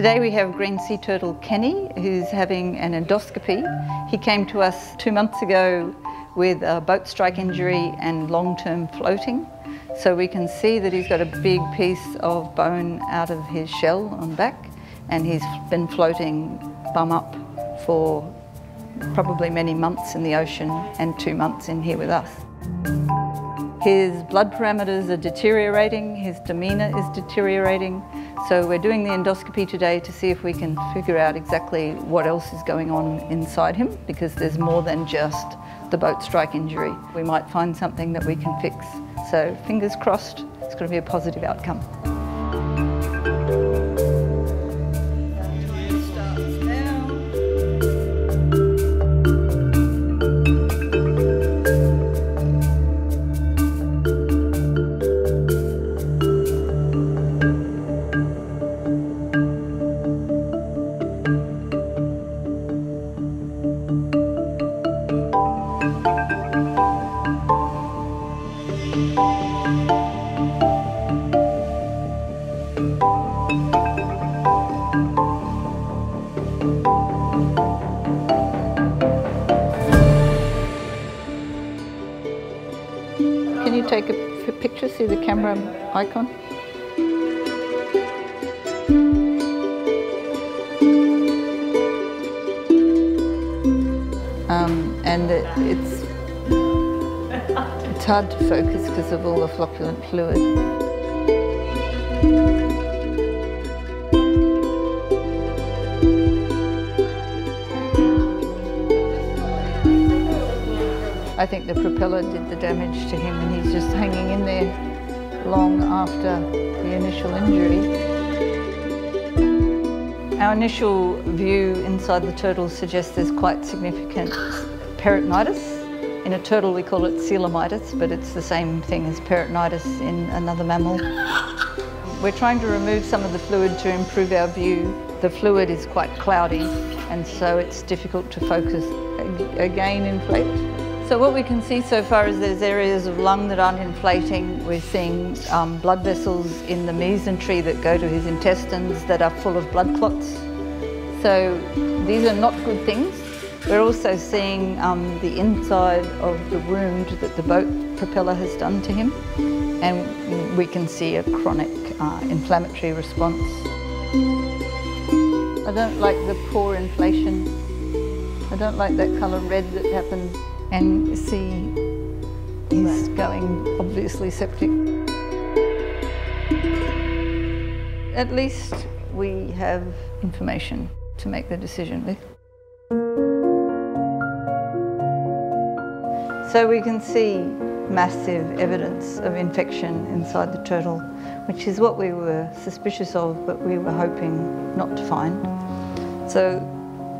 Today we have green sea turtle Kenny, who's having an endoscopy. He came to us 2 months ago with a boat strike injury and long-term floating. So we can see that he's got a big piece of bone out of his shell on the back, and he's been floating bum up for probably many months in the ocean and 2 months in here with us. His blood parameters are deteriorating, his demeanour is deteriorating, so we're doing the endoscopy today to see if we can figure out exactly what else is going on inside him, because there's more than just the boat strike injury. We might find something that we can fix. So fingers crossed, it's going to be a positive outcome. Can you take a picture, see the camera icon? And it's hard to focus because of all the flocculent fluid. I think the propeller did the damage to him, and he's just hanging in there long after the initial injury. Our initial view inside the turtle suggests there's quite significant peritonitis. In a turtle we call it coelomitis, but it's the same thing as peritonitis in another mammal. We're trying to remove some of the fluid to improve our view. The fluid is quite cloudy, and so it's difficult to focus. Again, inflate. So what we can see so far is there's areas of lung that aren't inflating. We're seeing blood vessels in the mesentery that go to his intestines that are full of blood clots. So these are not good things. We're also seeing the inside of the wound that the boat propeller has done to him, and we can see a chronic inflammatory response. I don't like the poor inflation. I don't like that colour red that happens. And you see he's going obviously septic. At least we have information to make the decision with. So we can see massive evidence of infection inside the turtle, which is what we were suspicious of, but we were hoping not to find. So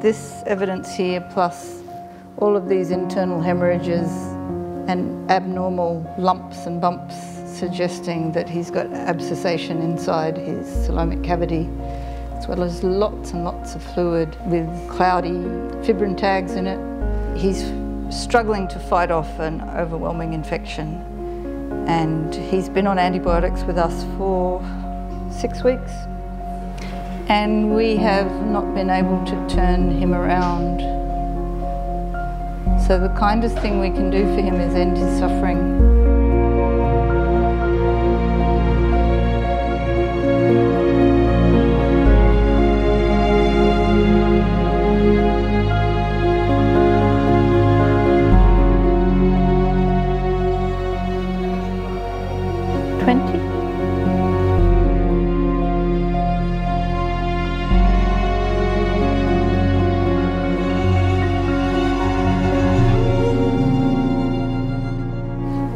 this evidence here, plus all of these internal hemorrhages and abnormal lumps and bumps suggesting that he's got abscessation inside his coelomic cavity, as well as lots and lots of fluid with cloudy fibrin tags in it. He's struggling to fight off an overwhelming infection, and he's been on antibiotics with us for 6 weeks, and we have not been able to turn him around. So the kindest thing we can do for him is end his suffering.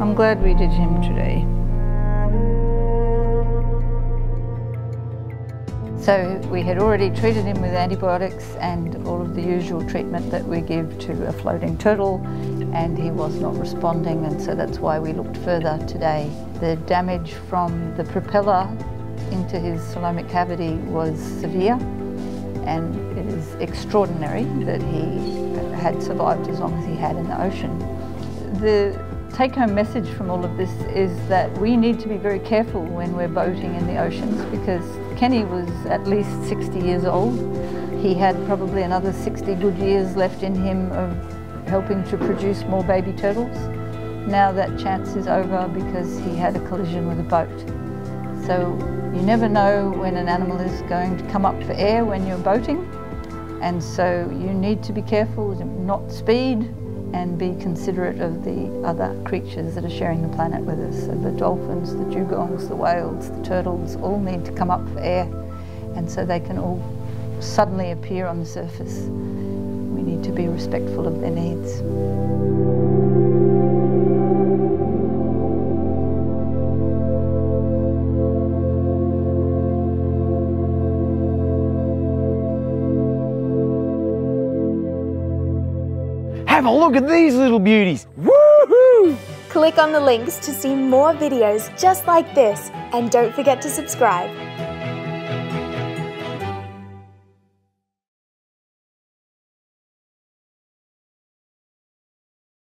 I'm glad we did him today. So we had already treated him with antibiotics and all of the usual treatment that we give to a floating turtle, and he was not responding, and so that's why we looked further today. The damage from the propeller into his coelomic cavity was severe, and it is extraordinary that he had survived as long as he had in the ocean. The take-home message from all of this is that we need to be very careful when we're boating in the oceans, because Kenny was at least 60 years old. He had probably another 60 good years left in him of helping to produce more baby turtles. Now that chance is over because he had a collision with a boat. So you never know when an animal is going to come up for air when you're boating, and so you need to be careful, not speed, and be considerate of the other creatures that are sharing the planet with us. So the dolphins, the dugongs, the whales, the turtles all need to come up for air, and so they can all suddenly appear on the surface. We need to be respectful of their needs. Have a look at these little beauties. Woohoo! Click on the links to see more videos just like this, and don't forget to subscribe.